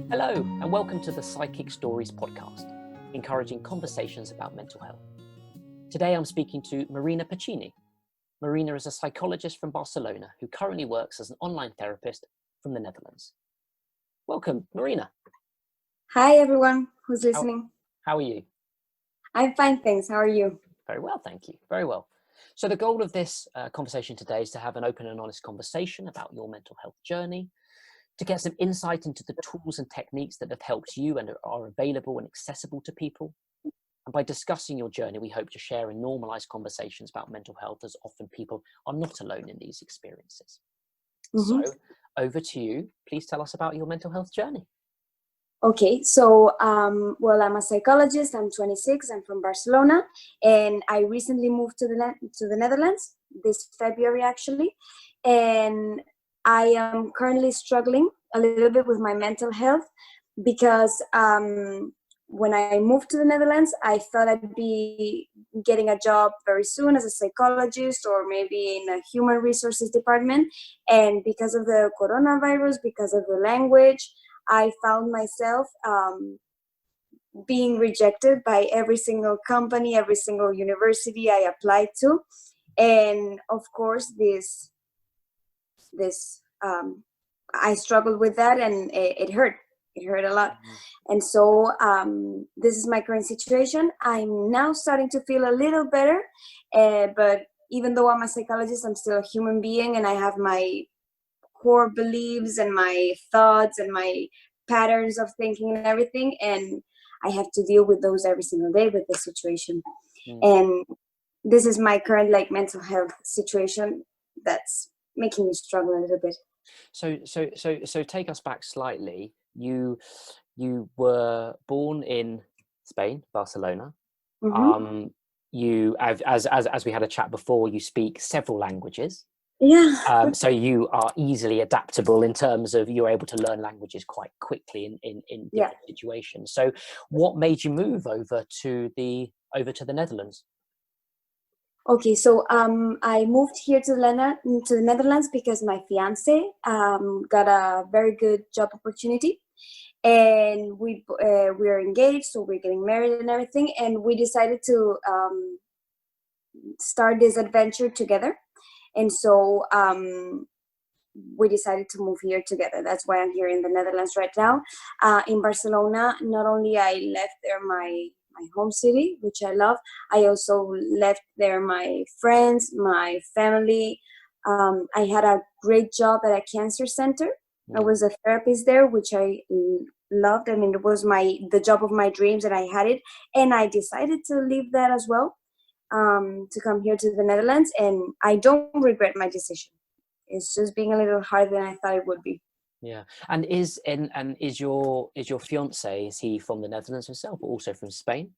Hello, and welcome to the Psychic Stories podcast, encouraging conversations about mental health. Today I'm speaking to Marina Pacini. Marina is a psychologist from Barcelona who currently works as an online therapist from the Netherlands. Welcome, Marina. Hi, everyone who's listening. How are you? I'm fine, thanks. How are you? Very well, thank you. Very well. So the goal of this conversation today is to have an open and honest conversation about your mental health journey, to get some insight into the tools and techniques that have helped you and are available and accessible to people. And by discussing your journey, we hope to share and normalize conversations about mental health, as often people are not alone in these experiences. So over to you. Please tell us about your mental health journey. Okay, so, I'm a psychologist. I'm 26. I'm from Barcelona, and I recently moved to the Netherlands this February, actually. And I am currently struggling a little bit with my mental health because when I moved to the Netherlands, I thought I'd be getting a job very soon as a psychologist or maybe in a human resources department. And because of the coronavirus, because of the language, I found myself being rejected by every single company, every single university I applied to. And of course, I struggled with that, and it hurt. It hurt a lot. And so this is my current situation. I'm now starting to feel a little better, but even though I'm a psychologist, I'm still a human being, and I have my core beliefs and my thoughts and my patterns of thinking and everything, and I have to deal with those every single day with the situation. And this is my current mental health situation that's making me struggle a little bit. So take us back slightly. You were born in Spain, Barcelona. You, as we had a chat before, you speak several languages. Yeah. So you are easily adaptable in terms of you're able to learn languages quite quickly in different situations. So what made you move over to the Netherlands? Okay, so I moved here to the Netherlands because my fiance got a very good job opportunity, and we're engaged, so we're getting married and everything, and we decided to start this adventure together. And so we decided to move here together. That's why I'm here in the Netherlands right now. In Barcelona, not only I left there my home city, which I love, I also left there my friends, my family. I had a great job at a cancer center. I was a therapist there, which I loved. I mean, it was the job of my dreams, and I had it. And I decided to leave that as well, to come here to the Netherlands. And I don't regret my decision. It's just being a little harder than I thought it would be. Yeah, and is your fiance, is he from the Netherlands himself, or also from Spain?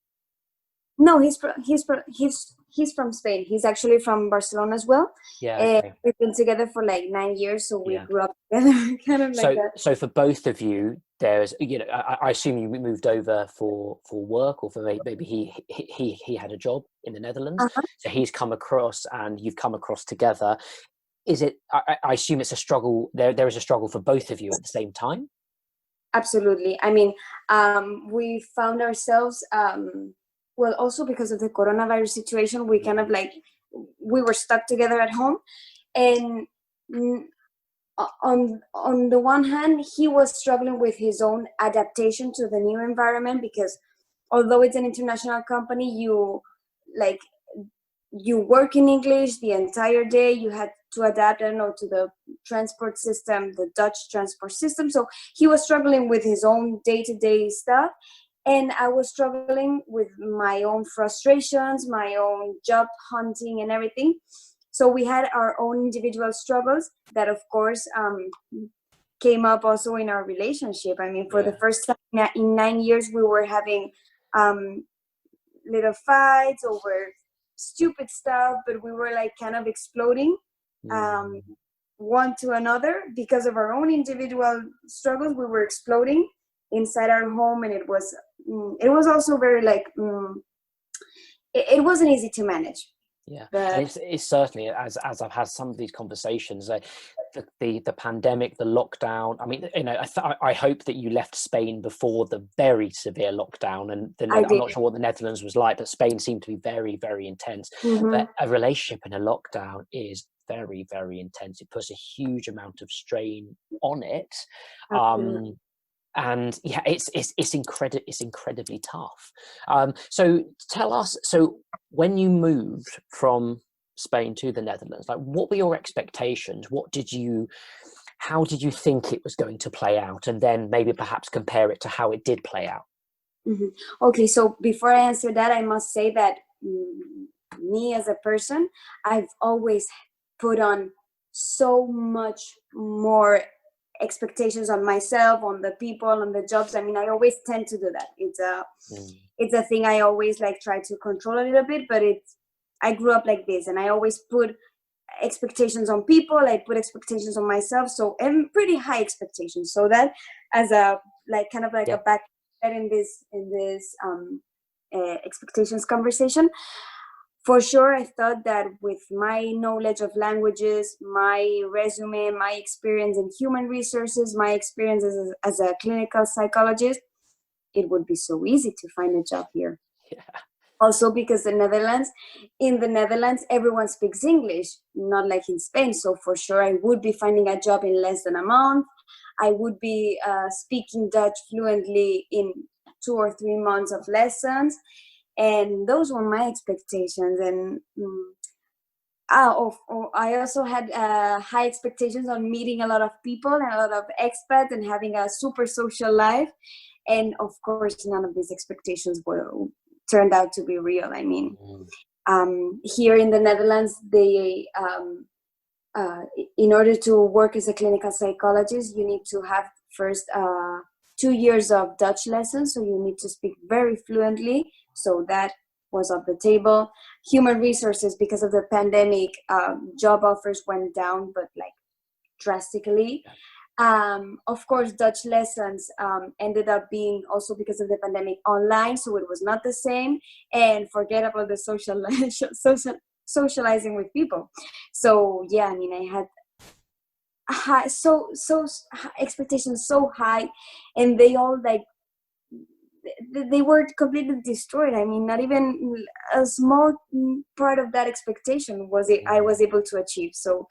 No, he's from Spain. He's actually from Barcelona as well. Yeah, okay. We've been together for 9 years, so we grew up together, kind of like that. So for both of you, there's, I assume you moved over for work, or for maybe he had a job in the Netherlands, so he's come across and you've come across together. Is it? I assume it's a struggle. There is a struggle for both of you at the same time. Absolutely. I mean, we found ourselves. Well, also because of the coronavirus situation, we kind of we were stuck together at home, and on the one hand, he was struggling with his own adaptation to the new environment, because although it's an international company, you work in English the entire day. You had to adapt, to the transport system, the Dutch transport system. So he was struggling with his own day-to-day stuff. And I was struggling with my own frustrations, my own job hunting and everything. So we had our own individual struggles that, of course, came up also in our relationship. I mean, for the first time in 9 years, we were having little fights over stupid stuff, but we were kind of exploding one to another because of our own individual struggles. We were exploding inside our home, and it was also very it wasn't easy to manage. Yeah, and But it's certainly, as I've had some of these conversations, the pandemic, the lockdown. I mean, you know, I hope that you left Spain before the very severe lockdown, and I I'm did. not sure what the Netherlands was like, but Spain seemed to be very, very intense. Hmm. But a relationship in a lockdown is very, very intense. It puts a huge amount of strain on it. Absolutely. And yeah, it's incredibly tough. So tell us, so when you moved from Spain to the Netherlands, like, what were your expectations? How did you think it was going to play out, and then maybe perhaps compare it to how it did play out? Hmm. Okay, so before I answer that, I must say that me as a person, I've always put on so much more expectations on myself, on the people, on the jobs. I mean, I always tend to do that. Mm. It's a thing I always like try to control a little bit, but I grew up like this, and I always put expectations on people. I put expectations on myself, so and pretty high expectations. So that as a like kind of like a Yeah. back in this expectations conversation. For sure, I thought that with my knowledge of languages, my resume, my experience in human resources, my experience as a clinical psychologist, it would be so easy to find a job here. Yeah. Also because in the Netherlands, everyone speaks English, not like in Spain. So for sure, I would be finding a job in less than a month. I would be speaking Dutch fluently in 2 or 3 months of lessons. And those were my expectations. And I also had high expectations on meeting a lot of people and a lot of expats and having a super social life. And of course, none of these expectations turned out to be real. I mean, here in the Netherlands, in order to work as a clinical psychologist, you need to have first 2 years of Dutch lessons. So you need to speak very fluently. So that was off the table. Human resources, because of the pandemic, job offers went down, but like drastically. Of course, Dutch lessons ended up being also because of the pandemic online, so it was not the same. And forget about the socializing with people. So yeah, I mean, I had expectations so high, and they all like they were completely destroyed. I mean, not even a small part of that expectation I was able to achieve. So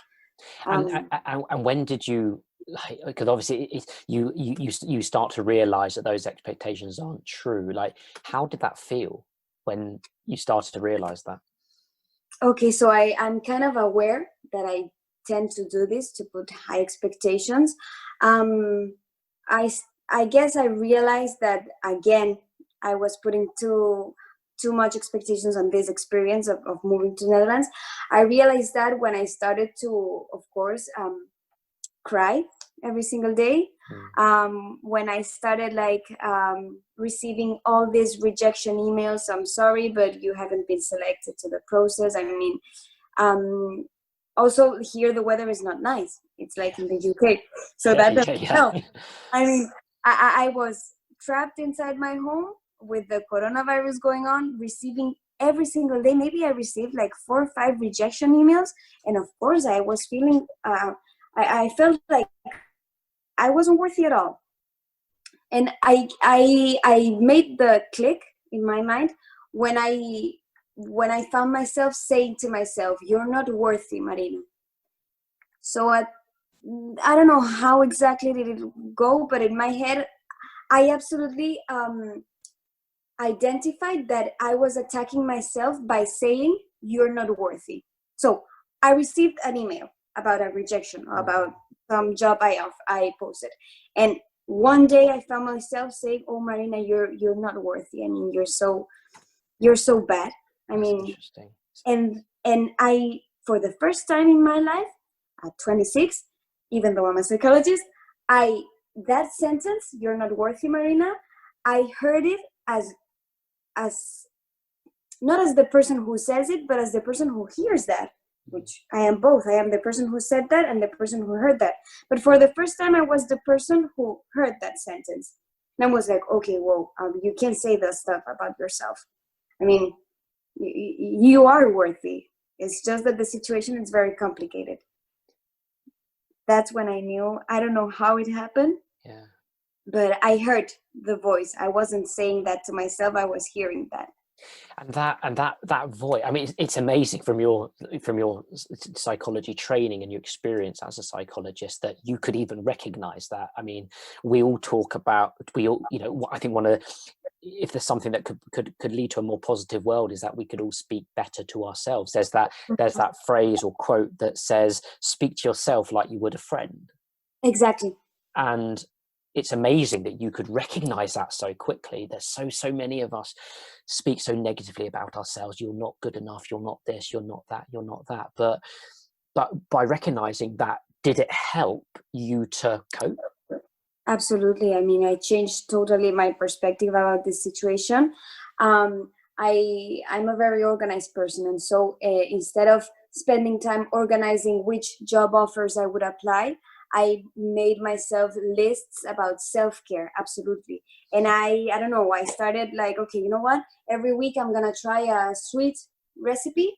And when did you, like, because obviously you start to realize that those expectations aren't true. Like, how did that feel when you started to realize that? okay, so I'm kind of aware that I tend to do this, to put high expectations. um i I guess I realized that again I was putting too much expectations on this experience of moving to Netherlands. I realized that when I started to, of course, cry every single day. When I started receiving all these rejection emails, I'm sorry, but you haven't been selected to the process. I mean, also here the weather is not nice. It's like in the UK, so that Yeah, doesn't yeah. help. I mean, I was trapped inside my home with the coronavirus going on, receiving every single day. Maybe I received like 4 or 5 rejection emails, and of course I was feeling. I felt like I wasn't worthy at all. And I made the click in my mind when I found myself saying to myself, "You're not worthy, Marina." So I don't know how exactly did it go, but in my head, I absolutely identified that I was attacking myself by saying, "You're not worthy." So I received an email about a rejection, about some job I posted, and one day I found myself saying, "Oh, Marina, you're not worthy. I mean, you're so bad." I That's mean, interesting. and I, for the first time in my life, at 26, even though I'm a psychologist, that sentence, "You're not worthy, Marina," I heard it as not as the person who says it, but as the person who hears that, which I am both. I am the person who said that and the person who heard that. But for the first time, I was the person who heard that sentence. And I was like, okay, well, you can't say that stuff about yourself. I mean, you are worthy. It's just that the situation is very complicated. That's when I knew. I don't know how it happened, Yeah. but I heard the voice. I wasn't saying that to myself. I was hearing that. And that voice, I mean, it's amazing from your psychology training and your experience as a psychologist that you could even recognize that. I mean, we all talk about, I think if there's something that could lead to a more positive world, is that we could all speak better to ourselves. There's that phrase or quote that says, speak to yourself like you would a friend. Exactly. And it's amazing that you could recognize that so quickly. There's so many of us speak so negatively about ourselves. You're not good enough. You're not this. You're not that. You're not that. But by recognizing that, did it help you to cope? Absolutely. I mean, I changed totally my perspective about this situation. I'm a very organized person, and so instead of spending time organizing which job offers I would apply, I made myself lists about self-care. Absolutely. And I don't know, I started like, okay, you know what? Every week I'm gonna try a sweet recipe,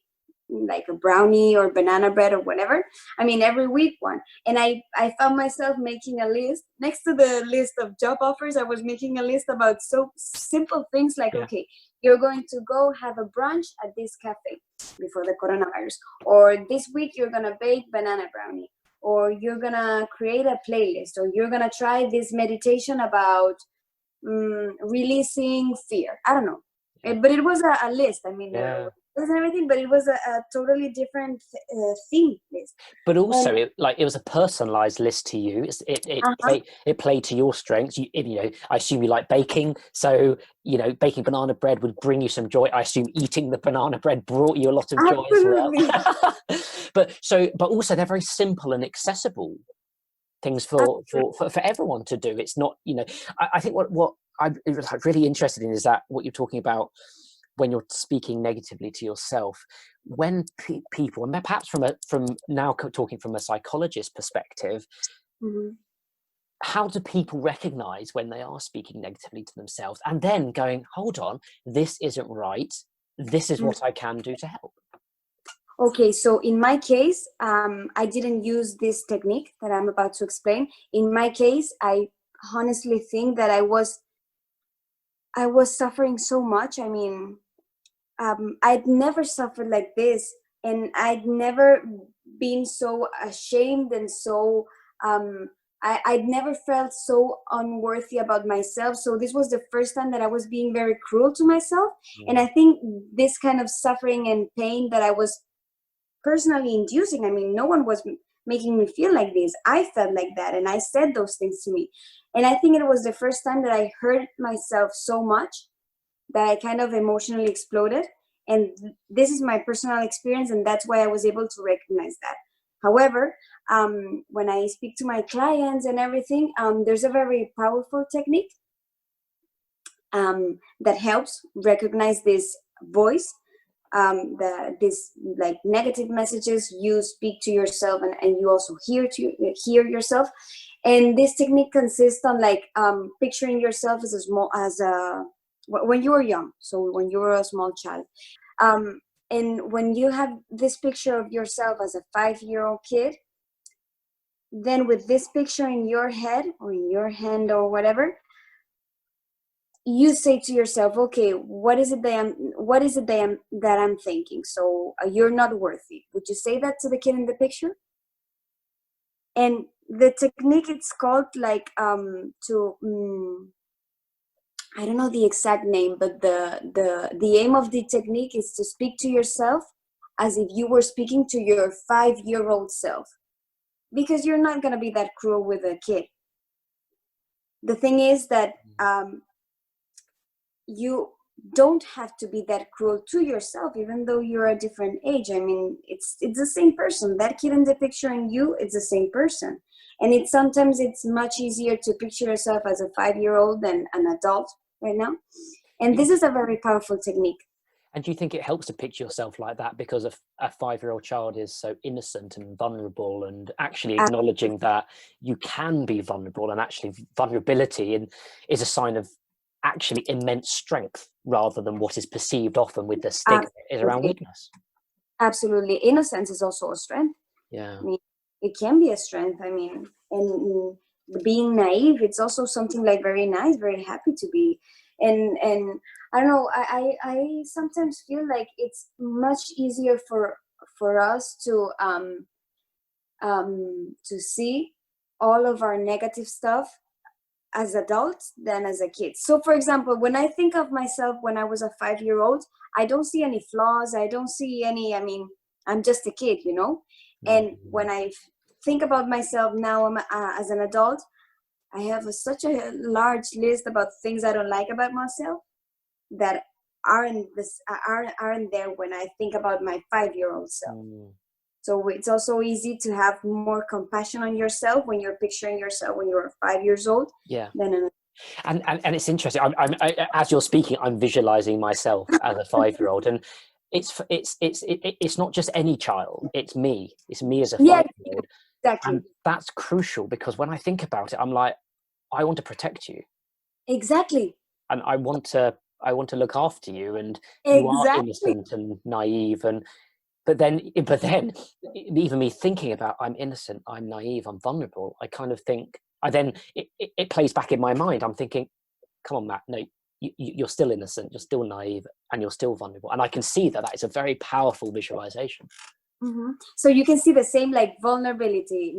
like a brownie or banana bread or whatever. I mean, every week one. And I found myself making a list next to the list of job offers. I was making a list about so simple things like, Yeah. okay, you're going to go have a brunch at this cafe before the coronavirus, or this week you're gonna bake banana brownie, or you're gonna create a playlist, or you're gonna try this meditation about releasing fear. I don't know. But it was a list. I mean, there Yeah. was everything, but it was a totally different theme list. But also, And it was a personalized list to you. uh-huh, It played to your strengths. I assume you like baking, so baking banana bread would bring you some joy. I assume eating the banana bread brought you a lot of joy as well. absolutely. But also they're very simple and accessible things for everyone to do. It's not, I think what I'm really interested in is that what you're talking about when you're speaking negatively to yourself, when people, and perhaps from now talking from a psychologist perspective, Mm-hmm. how do people recognize when they are speaking negatively to themselves and then going, hold on, this isn't right, this is what I can do to help? Okay, so in my case, I didn't use this technique that I'm about to explain. In my case, I honestly think that I was suffering so much. I mean, I'd never suffered like this, and I'd never been so ashamed and so I'd never felt so unworthy about myself. So this was the first time that I was being very cruel to myself. And I think this kind of suffering and pain that I was personally inducing, I mean, no one was making me feel like this. I felt like that, and I said those things to me. And I think it was the first time that I hurt myself so much that I kind of emotionally exploded. And this is my personal experience, and that's why I was able to recognize that. However, when I speak to my clients and everything, there's a very powerful technique that helps recognize this voice, this like negative messages you speak to yourself, and you also hear yourself. And this technique consists on like picturing yourself as when you were young, so when you were a small child, and when you have this picture of yourself as a 5-year-old kid, then with this picture in your head or in your hand or whatever, you say to yourself, okay, what is it that I'm thinking? So you're not worthy. Would you say that to the kid in the picture? And the technique, it's called like I don't know the exact name, but the aim of the technique is to speak to yourself as if you were speaking to your 5-year-old self, because you're not going to be that cruel with a kid. The thing is that you don't have to be that cruel to yourself, even though you're a different age. I mean, it's the same person. That kid in the picture and you, it's the same person. And sometimes it's much easier to picture yourself as a 5-year-old than an adult right now. And this is a very powerful technique. And do you think it helps to picture yourself like that because a 5-year-old child is so innocent and vulnerable, and actually acknowledging that you can be vulnerable, and actually vulnerability is a sign of actually immense strength rather than what is perceived often with the stigma is around weakness? Absolutely. Innocence is also a strength. Yeah. I mean, it can be a strength. I mean, and being naive, it's also something like very nice, very happy to be. And I don't know, I sometimes feel like it's much easier for us to see all of our negative stuff as adults than as a kid. So for example, when I think of myself when I was a 5-year-old, I don't see any flaws. I don't see any, I mean, I'm just a kid, you know? And Mm. when I think about myself now as an adult, I have such a large list about things I don't like about myself that aren't there when I think about my 5-year-old self. Mm. So it's also easy to have more compassion on yourself when you're picturing yourself when you're 5 years old Yeah. than an And it's interesting. As you're speaking, I'm visualizing myself as a 5-year-old, and it's not just any child. It's me. It's me as a yeah, 5-year-old, and exactly. that's crucial because when I think about it, I'm like, I want to protect you, Exactly. and I want to look after you, and you are Exactly. innocent and naive, and but then even me thinking about I'm innocent, I'm naive, I'm vulnerable, I kind of think it plays back in my mind. I'm thinking, come on, Matt, no, you're still innocent, you're still naive, and you're still vulnerable. And I can see that is a very powerful visualization. Hmm. So you can see the same like vulnerability,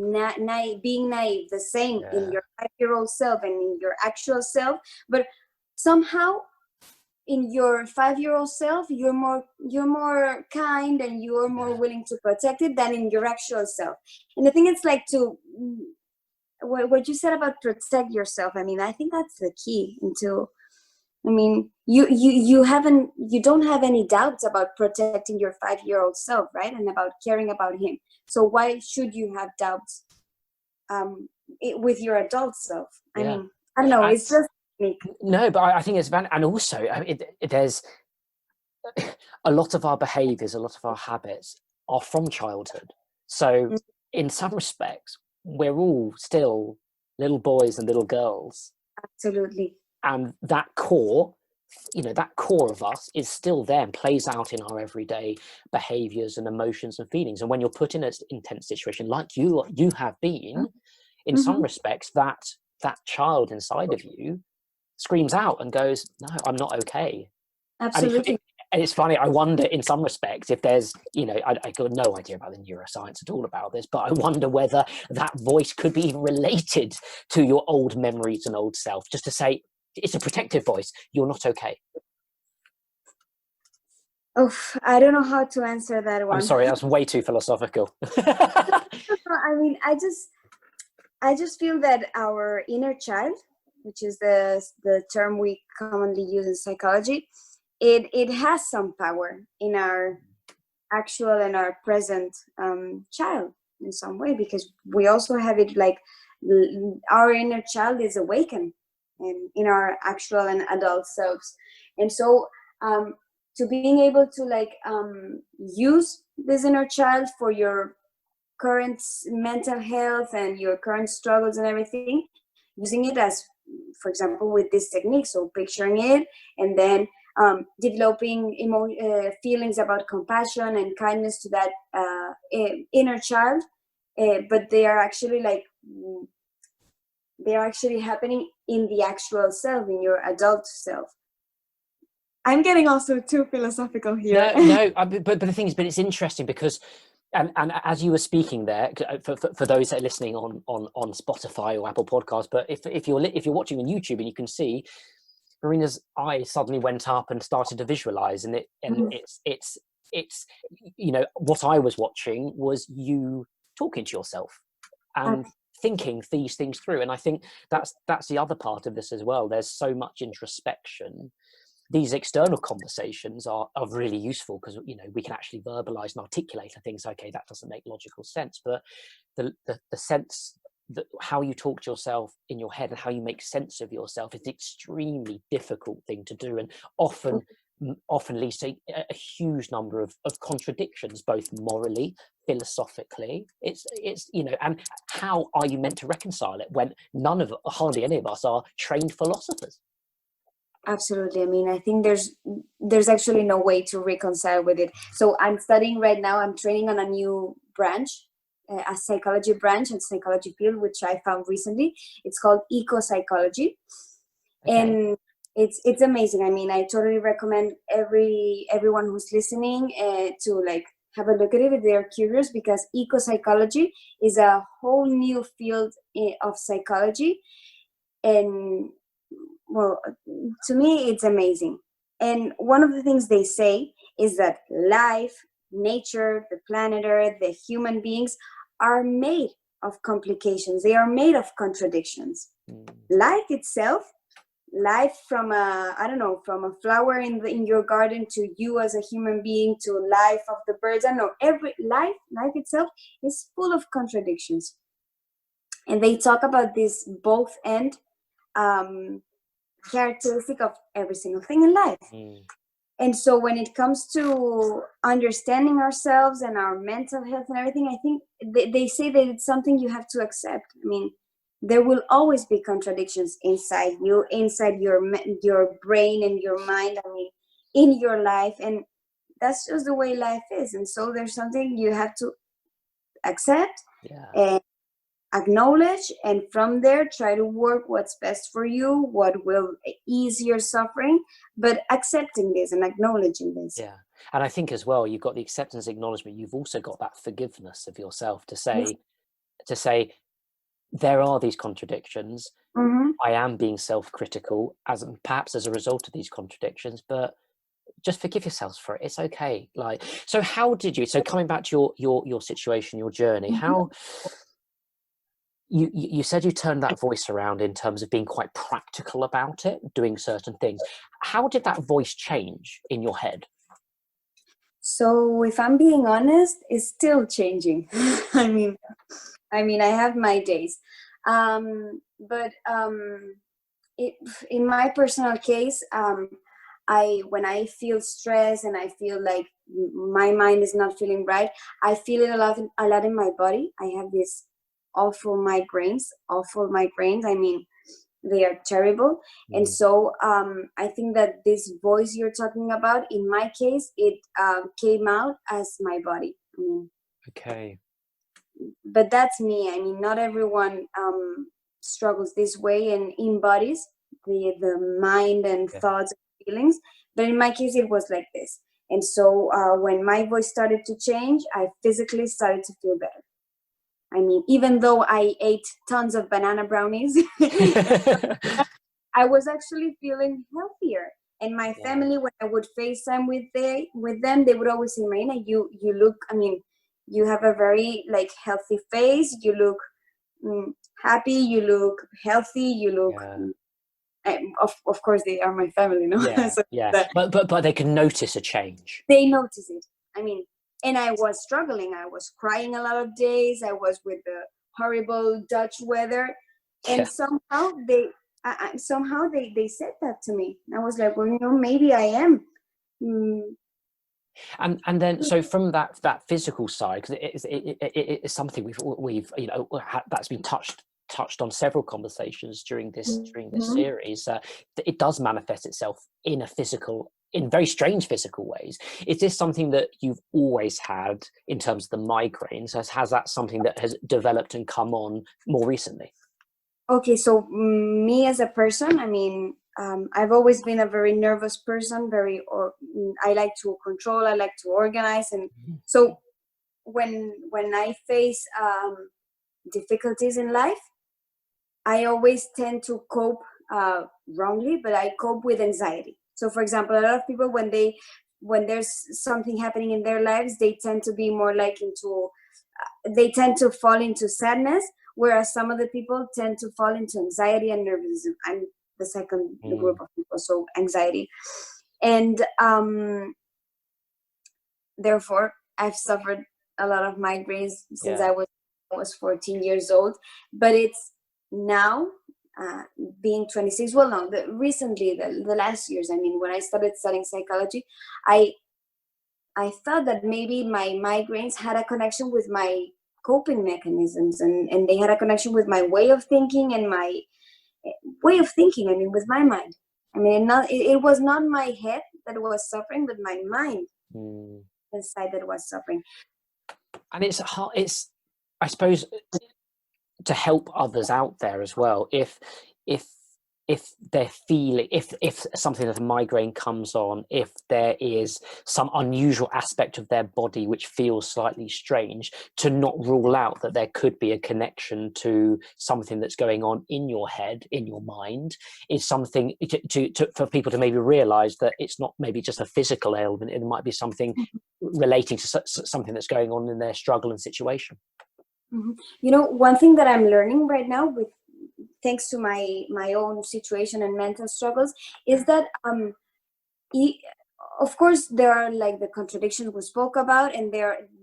being naive, the same in Yeah, your 5-year-old self and in your actual self. But somehow in your 5-year-old self, you're more kind and you're more yeah, willing to protect it than in your actual self. And I think it's like to what you said about protect yourself. I mean, I think that's the key into. I mean, you don't have any doubts about protecting your 5-year-old self, right? And about caring about him. So why should you have doubts with your adult self? I yeah. mean, I don't know. And, It's just me. no, but I think it's and also there's a lot of our behaviors, a lot of our habits are from childhood. So Mm, in some respects, we're all still little boys and little girls, absolutely. and that core of us is still there and plays out in our everyday behaviors and emotions and feelings. And when you're put in an intense situation like you have been, in some Mm-hmm. respects, that child inside of you screams out and goes, no, I'm not okay. And Absolutely. it's funny, I wonder in some respects if there's, I got no idea about the neuroscience at all about this, but I wonder whether that voice could be related to your old memories and old self, just to say, it's a protective voice, you're not okay. Oh, I don't know how to answer that I'm one. sorry, that's way too philosophical. I mean, I just feel that our inner child, which is the term we commonly use in psychology, it has some power in our actual and our present child in some way, because we also have it like our inner child is awakened in our actual and adult selves. And so to being able to like use this inner child for your current mental health and your current struggles and everything, using it as, for example, with this technique, so picturing it and then developing feelings about compassion and kindness to that inner child, but they are actually happening in the actual self, in your adult self. I'm getting also too philosophical here. No, but the thing is, but it's interesting because, and as you were speaking there, for those that are listening on Spotify or Apple Podcasts, but if you're watching on YouTube and you can see Marina's eyes suddenly went up and started to visualize, and it's what I was watching was you talking to yourself and thinking these things through. And I think that's the other part of this as well. There's so much introspection. These external conversations are really useful because we can actually verbalize and articulate things. Okay, that doesn't make logical sense, but the sense that how you talk to yourself in your head and how you make sense of yourself is an extremely difficult thing to do, and often leads to a huge number of contradictions, both morally, philosophically. It's and how are you meant to reconcile it when hardly any of us are trained philosophers? Absolutely. I mean, I think there's actually no way to reconcile with it. So I'm studying right now. I'm training on a new branch, a psychology branch and psychology field, which I found recently. It's called eco psychology, Okay. and it's amazing. I mean, I totally recommend everyone who's listening to like have a look at it if they're curious, because eco psychology is a whole new field of psychology. And well, to me it's amazing. And one of the things they say is that life, nature, the planet Earth, the human beings are made of complications, they are made of contradictions. Mm. Life itself, life from a, I don't know, from a flower in your garden to you as a human being, to life of the birds, I don't know, every life itself is full of contradictions. And they talk about this both end um, characteristic of every single thing in life. Mm. And so when it comes to understanding ourselves and our mental health and everything, I think they say that it's something you have to accept. I mean, there will always be contradictions inside you, inside your brain and your mind, I mean, in your life. And that's just the way life is. And so there's something you have to accept Yeah. and acknowledge, and from there try to work what's best for you, what will ease your suffering, but accepting this and acknowledging this. Yeah. And I think as well, you've got the acceptance, acknowledgement, you've also got that forgiveness of yourself to Yes. say there are these contradictions. Mm-hmm. I am being self-critical as perhaps as a result of these contradictions, but just forgive yourselves for it. It's okay. Like, so how did you, so coming back to your situation, your journey, Mm-hmm. how you said you turned that voice around in terms of being quite practical about it, doing certain things. How did that voice change in your head? So if I'm being honest, it's still changing. I mean, I have my days, but in my personal case, when I feel stress and I feel like my mind is not feeling right, I feel it a lot in my body. I have these awful migraines. I mean, they are terrible. And Mm. so I think that this voice you're talking about, in my case, it came out as my body. I mean, Okay. but that's me. I mean, not everyone struggles this way and embodies the mind and Yeah. thoughts and feelings. But in my case, it was like this. And so when my voice started to change, I physically started to feel better. I mean, even though I ate tons of banana brownies, I was actually feeling healthier. And my Yeah. family, when I would FaceTime with them, they would always say, Marina, you look, I mean, you have a very like healthy face. You look happy. You look healthy. You look, Yeah. of course, they are my family, no? Yeah. So Yeah. that But they can notice a change. they notice it. I mean, and I was struggling. I was crying a lot of days. I was with the horrible Dutch weather, and Yeah. somehow they said that to me. I was like, well, maybe I am. Mm, And then so from that physical side, because it's something we've that's been touched on several conversations during this mhm. series. It does manifest itself in very strange physical ways. Is this something that you've always had in terms of the migraines? Has that something that has developed and come on more recently? Okay, so me as a person, I mean, I've always been a very nervous person. I like to control. I like to organize, and Mhm. so when I face difficulties in life, I always tend to cope wrongly, but I cope with anxiety. So, for example, a lot of people when there's something happening in their lives, they tend to be more like they tend to fall into sadness, whereas some of the people tend to fall into anxiety and nervousness. I'm the second group Mm. of people, so anxiety, and therefore I've suffered a lot of migraines since Yeah. I was 14 years old. But it's now uh, being 26. Well, no, recently the last years. I mean, when I started studying psychology, I I thought that maybe my migraines had a connection with my coping mechanisms, and they had a connection with my way of thinking and my way of thinking. I mean, with my mind. I mean, it was not my head that was suffering, but my mind inside that was suffering. And it's hard, I suppose, to help others out there as well, if they're feeling, if something like a migraine comes on, if there is some unusual aspect of their body which feels slightly strange, to not rule out that there could be a connection to something that's going on in your head, in your mind, is something for people to maybe realize that it's not maybe just a physical ailment, it might be something relating to something that's going on in their struggle and situation. You know, one thing that I'm learning right now, with thanks to my own situation and mental struggles, is that of course there are like the contradictions we spoke about, and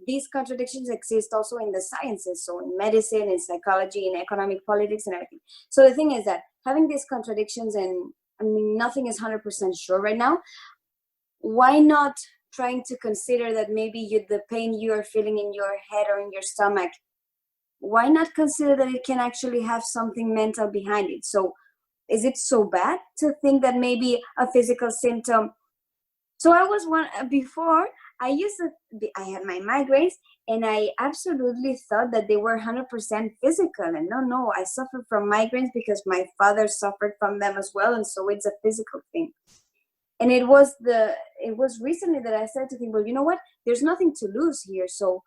these contradictions exist also in the sciences, so in medicine, in psychology, in economic politics and everything. So the thing is that having these contradictions, and I mean, nothing is 100% sure right now, why not trying to consider that maybe the pain you are feeling in your head or in your stomach, why not consider that it can actually have something mental behind it? So is it so bad to think that maybe a physical symptom? So I was before, I had my migraines, and I absolutely thought that they were 100% physical. And no, I suffer from migraines because my father suffered from them as well. And so it's a physical thing. And it was recently that I started to think, well, you know what? There's nothing to lose here. So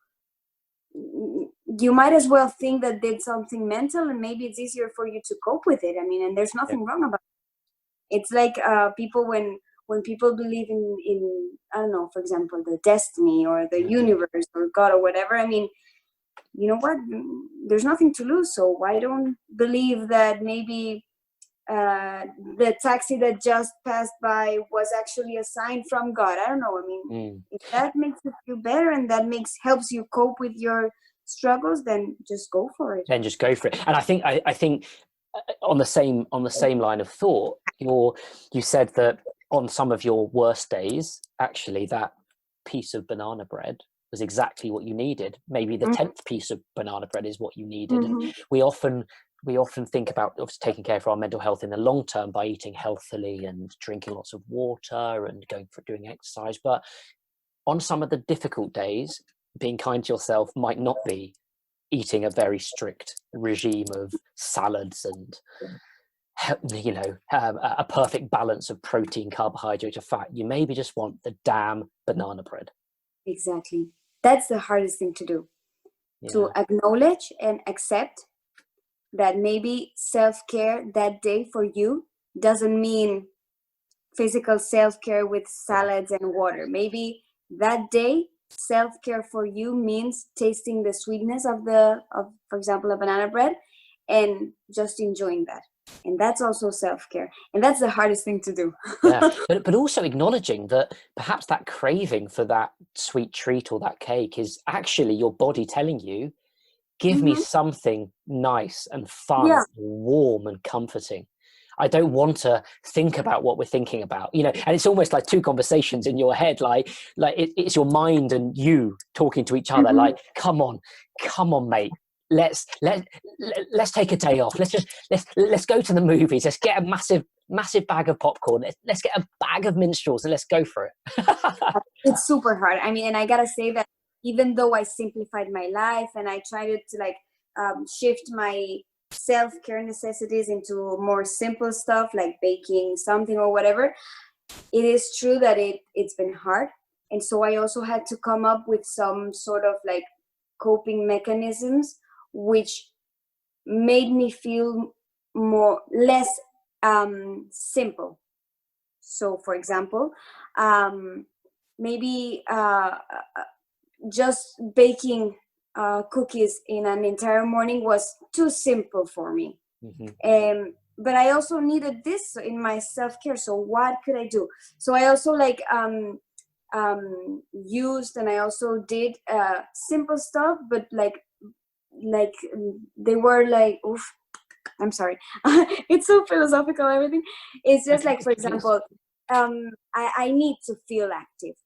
you might as well think that did something mental, and maybe it's easier for you to cope with it. I mean, and there's nothing wrong about it. It's like people, when people believe in I don't know, for example, the destiny or the universe or God or whatever. I mean, you know what? There's nothing to lose. So why don't believe that maybe the taxi that just passed by was actually a sign from God? I don't know. I mean, if that makes you feel better and that helps you cope with your struggles, then just go for it. Then just go for it. And I think on the same line of thought, you said that on some of your worst days, actually, that piece of banana bread was exactly what you needed. Maybe the 10th piece of banana bread is what you needed. And we often think about taking care of our mental health in the long term by eating healthily and drinking lots of water and doing exercise. But on some of the difficult days, being kind to yourself might not be eating a very strict regime of salads and, you know, a perfect balance of protein, carbohydrate, or fat. You maybe just want the damn banana bread. Exactly. That's the hardest thing to do. Yeah. To acknowledge and accept that maybe self-care that day for you doesn't mean physical self-care with salads and water. Maybe that day self-care for you means tasting the sweetness of for example, a banana bread, and just enjoying that. And that's also self-care, and that's the hardest thing to do. but also acknowledging that perhaps that craving for that sweet treat or that cake is actually your body telling you, give me something nice and fun, and warm and comforting. I don't want to think about what we're thinking about, you know. And it's almost like two conversations in your head, like it's your mind and you talking to each other. Like, come on, mate. Let's take a day off. Let's go to the movies. Let's get a massive bag of popcorn. Let's get a bag of minstrels and let's go for it. It's super hard. I mean, and I gotta say that even though I simplified my life and I tried to shift my self-care necessities into more simple stuff like baking something or whatever, it is true that it's been hard. And so I also had to come up with some sort of like coping mechanisms which made me feel less simple. So for example, maybe just baking cookies in an entire morning was too simple for me. But I also needed this in my self-care. So what could I do? So I also used, and I also did simple stuff, but like they were like, oof, I'm sorry. It's so philosophical, everything. It's just like, for example, I need to feel active.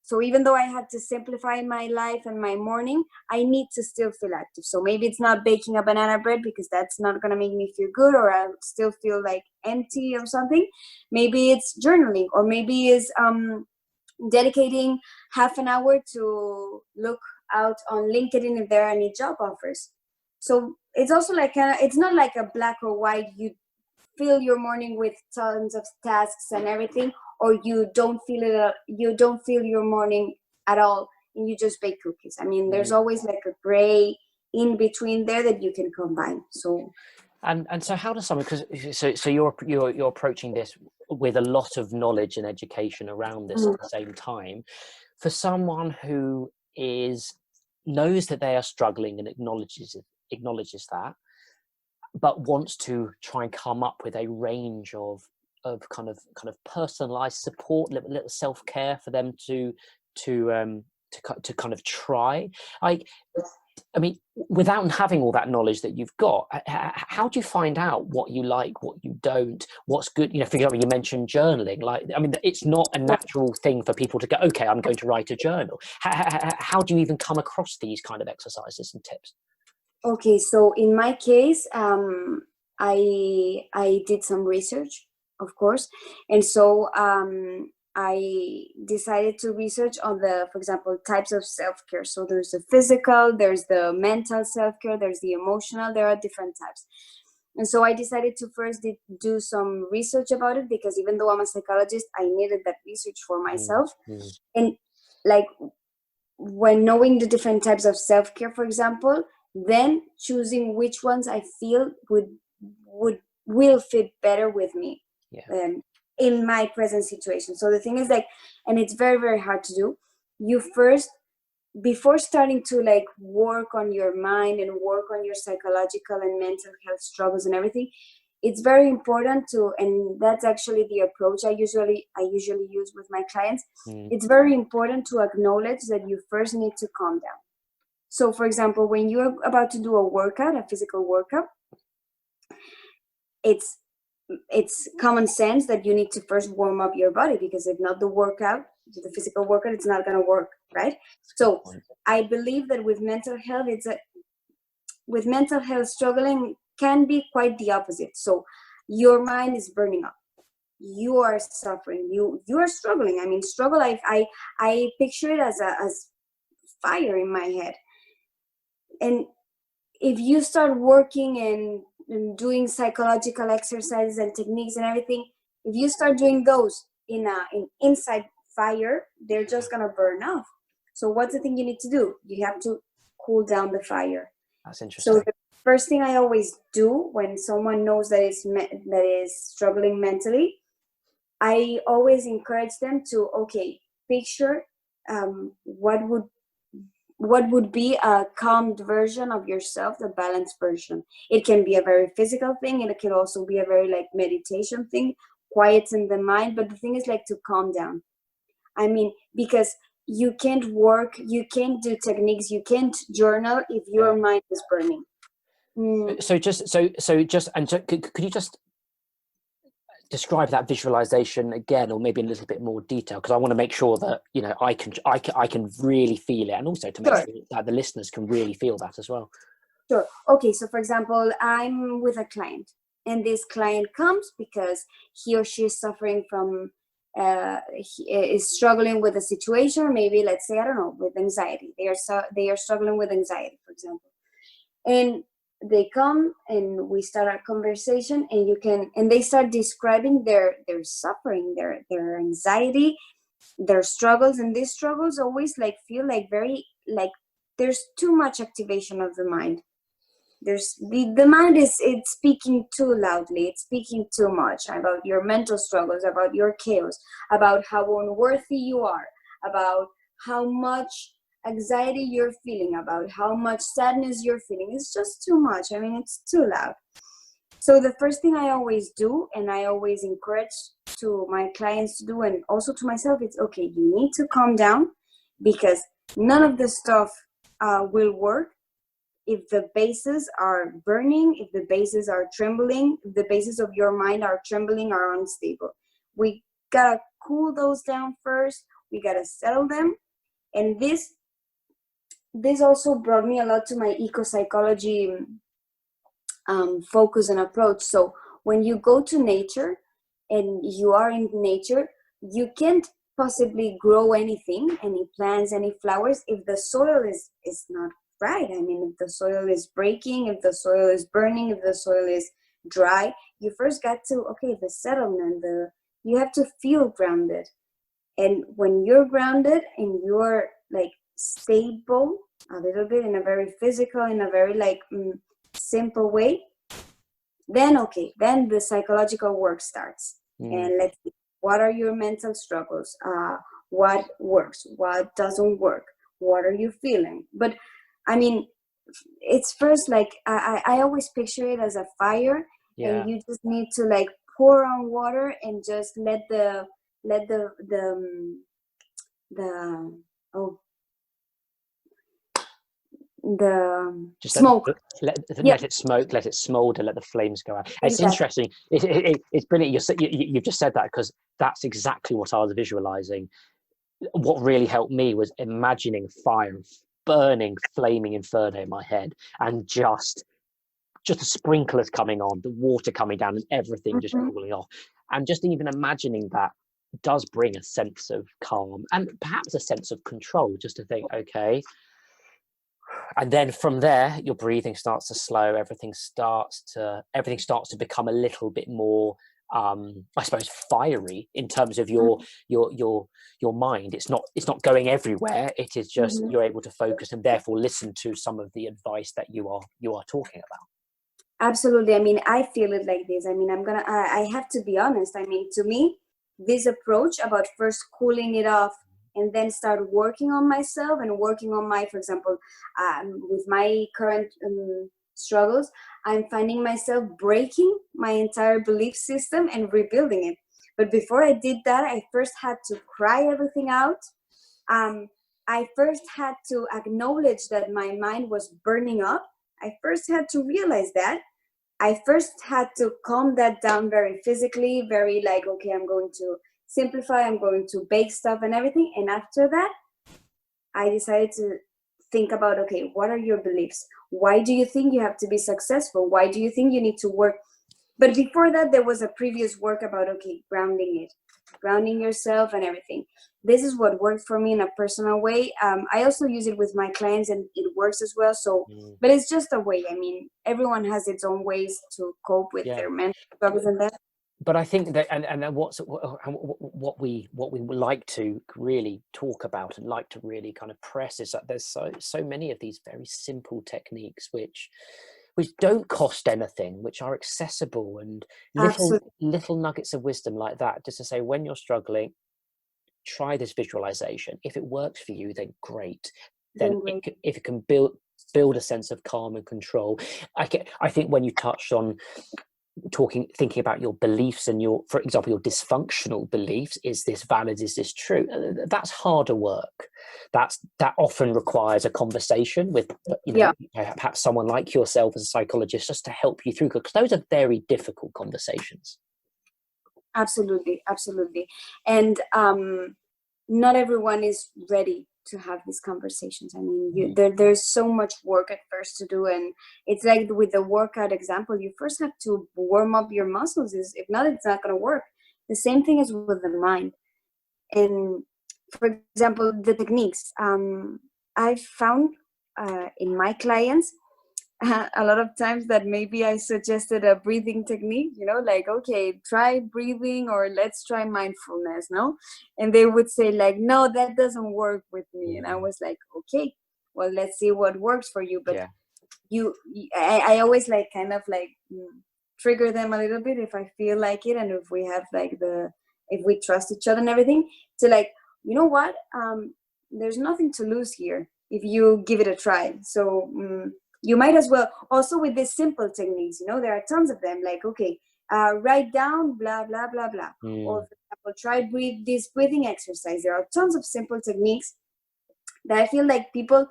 So even though I had to simplify my life and my morning, I need to still feel active. So maybe it's not baking a banana bread because that's not going to make me feel good, or I still feel like empty or something. Maybe it's journaling, or maybe it's dedicating half an hour to look out on LinkedIn if there are any job offers. So it's also like it's not like a black or white. You fill your morning with tons of tasks and everything, or you don't feel it. You don't feel your morning at all, and you just bake cookies. I mean, there's always like a gray in between there that you can combine. So. And so how does someone, because so you're approaching this with a lot of knowledge and education around this at the same time, for someone who knows that they are struggling and acknowledges that, but wants to try and come up with a range of kind of personalized support, little self-care for them to kind of try. I mean, without having all that knowledge that you've got, how do you find out what you like, what you don't, what's good? You know, for example, you mentioned journaling. Like, I mean, it's not a natural thing for people to go, okay, I'm going to write a journal. How do you even come across these kind of exercises and tips? Okay, so in my case, I did some research, of course, and so I decided to research on for example, types of self-care. So there's the physical, there's the mental self-care, there's the emotional. There are different types, and so I decided to first do some research about it, because even though I'm a psychologist, I needed that research for myself. And like, when knowing the different types of self-care, for example, then choosing which ones I feel will fit better with me in my present situation. So the thing is, like, and it's very, very hard to do. You first, before starting to like work on your mind and work on your psychological and mental health struggles and everything, it's very important to, and that's actually the approach I usually use with my clients. It's very important to acknowledge that you first need to calm down. So for example, when you're about to do a physical workout, it's common sense that you need to first warm up your body, because if not, the physical workout, it's not going to work, right? So I believe that with mental health, with mental health, struggling can be quite the opposite. So your mind is burning up, you are suffering, you are struggling. I mean, struggle, I picture it as fire in my head. And if you start working and doing psychological exercises and techniques and everything, if you start doing those in inside fire, they're just gonna burn off. So what's the thing you need to do? You have to cool down the fire. That's interesting. So the first thing I always do when someone knows that is struggling mentally, I always encourage them to, okay, picture what would be a calmed version of yourself, the balanced version. It can be a very physical thing, and it can also be a very like meditation thing, quieten the mind. But the thing is like to calm down. I mean, because you can't work, you can't do techniques, you can't journal if your mind is burning. So could you just describe that visualization again, or maybe in a little bit more detail, because I want to make sure that, you know, I can really feel it, and also to make sure that the listeners can really feel that as well. Sure. Okay, so for example, I'm with a client, and this client comes because he or she is suffering from is struggling with a situation, or maybe, let's say, I don't know, with anxiety. They are struggling with anxiety, for example, and they come and we start our conversation, and they start describing their suffering, their anxiety, their struggles. And these struggles always like feel like very like there's too much activation of the mind. There's the mind it's speaking too loudly, it's speaking too much about your mental struggles, about your chaos, about how unworthy you are, about how much anxiety you're feeling, about how much sadness you're feeling. It's just too much. I mean, it's too loud. So the first thing I always do, and I always encourage to my clients to do, and also to myself, it's okay, you need to calm down, because none of this stuff will work if the bases are burning, if the bases are trembling, if the bases of your mind are trembling, are unstable. We gotta cool those down first. we gotta settle them. And this also brought me a lot to my eco-psychology focus and approach. So when you go to nature and you are in nature, you can't possibly grow anything, any plants, any flowers, if the soil is not right. I mean, if the soil is breaking, if the soil is burning, if the soil is dry, you first got to, okay, the settlement, you have to feel grounded. And when you're grounded and you're like stable a little bit in a very physical, in a very like simple way, then okay, then the psychological work starts. And let's see, what are your mental struggles? What works? What doesn't work? What are you feeling? But I mean, it's first like I always picture it as a fire, and you just need to like pour on water and just let the just smoke. Let it smoke, let it smolder, let the flames go out. It's interesting. It's brilliant. You've just said that, because that's exactly what I was visualizing. What really helped me was imagining fire, burning, flaming inferno in my head, and just the sprinklers coming on, the water coming down, and everything just cooling off. And just even imagining that does bring a sense of calm and perhaps a sense of control, just to think, okay. And then from there, your breathing starts to slow. Everything starts to become a little bit more, I suppose, fiery in terms of your mind. It's not going everywhere. It is just you're able to focus and therefore listen to some of the advice that you are talking about. Absolutely. I mean, I feel it like this. I mean, I have to be honest. I mean, to me, this approach about first cooling it off and then start working on myself and working on my, for example, with my current struggles, I'm finding myself breaking my entire belief system and rebuilding it. But before I did that, I first had to cry everything out. I first had to acknowledge that my mind was burning up. I first had to realize that. I first had to calm that down very physically, very like, okay, I'm going to simplify, I'm going to bake stuff and everything. And after that, I decided to think about, okay, what are your beliefs? Why do you think you have to be successful? Why do you think you need to work? But before that, there was a previous work about, okay, grounding yourself and everything. This is what worked for me in a personal way. I also use it with my clients and it works as well. So, but it's just a way. I mean, everyone has its own ways to cope with their mental struggles and that. But I think that, and what we would like to really talk about and like to really kind of press is that there's so many of these very simple techniques which don't cost anything, which are accessible, and little nuggets of wisdom like that, just to say, when you're struggling, try this visualization. If it works for you, then great. Then if it can build a sense of calm and control. I think when you touched on thinking about your beliefs and for example, your dysfunctional beliefs, is this valid, is this true, that's harder work. That often requires a conversation with perhaps someone like yourself as a psychologist, just to help you through, because those are very difficult conversations. Absolutely. And not everyone is ready to have these conversations. I mean, there's so much work at first to do, and it's like with the workout example, you first have to warm up your muscles. If not, it's not going to work. The same thing is with the mind. And for example, the techniques, I've found in my clients a lot of times that maybe I suggested a breathing technique, like, okay, try breathing, or let's try mindfulness, no? And they would say like, no, that doesn't work with me. And I was like, okay, well, let's see what works for you. But I always like kind of like trigger them a little bit if I feel like it, and if we have like if we trust each other and everything, to like, you know what, there's nothing to lose here if you give it a try. So you might as well, also with these simple techniques, there are tons of them, like, okay, write down blah blah blah blah, or for example, try this breathing exercise. There are tons of simple techniques that I feel like people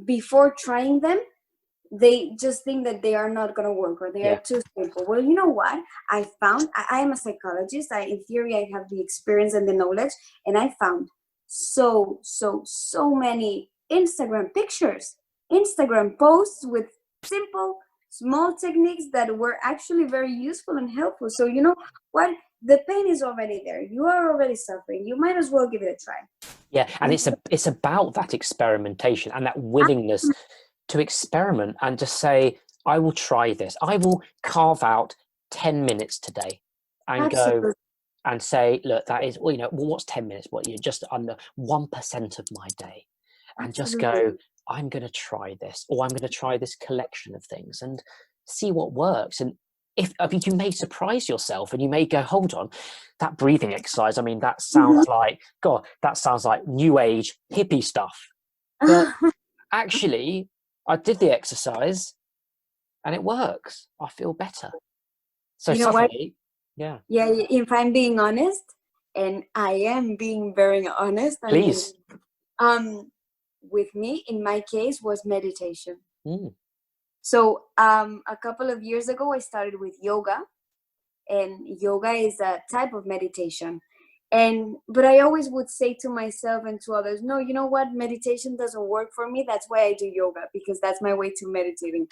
before trying them they just think that they are not going to work, or they are Yeah. too simple. Well, you know what? I found, I am a psychologist. In theory, I have the experience and the knowledge, and I found so many Instagram pictures, Instagram posts with simple, small techniques that were actually very useful and helpful. So you know what? The pain is already there. You are already suffering. You might as well give it a try. Yeah, and it's about that experimentation and that willingness to experiment and to say, I will try this. I will carve out 10 minutes today and Absolutely. go and say, look, that is, well, what's 10 minutes? What, just under 1% of my day. And just Absolutely. go, I'm going to try this, or I'm going to try this collection of things and see what works. And I mean, you may surprise yourself, and you may go, hold on, that breathing exercise, I mean, that sounds like, God, that sounds like new age hippie stuff. But actually, I did the exercise and it works. I feel better. So You know what? suddenly, yeah. Yeah, if I'm being honest, and I am being very honest, I mean, Please. with me, in my case, was meditation. Mm. So a couple of years ago, I started with yoga, and yoga is a type of meditation. But I always would say to myself and to others, no, you know what? Meditation doesn't work for me. That's why I do yoga, because that's my way to meditating.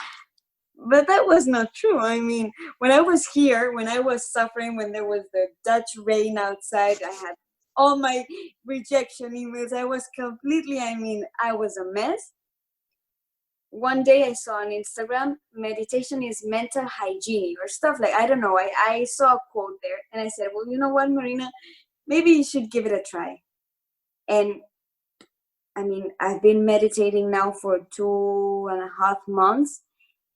But that was not true. I mean, when I was here, when I was suffering, when there was the Dutch rain outside, I had all my rejection emails. I was completely, I mean, I was a mess. One day I saw on Instagram, meditation is mental hygiene or stuff like, I don't know. I saw a quote there, and I said, well, you know what, Marina, maybe you should give it a try. And I mean, I've been meditating now for 2.5 months.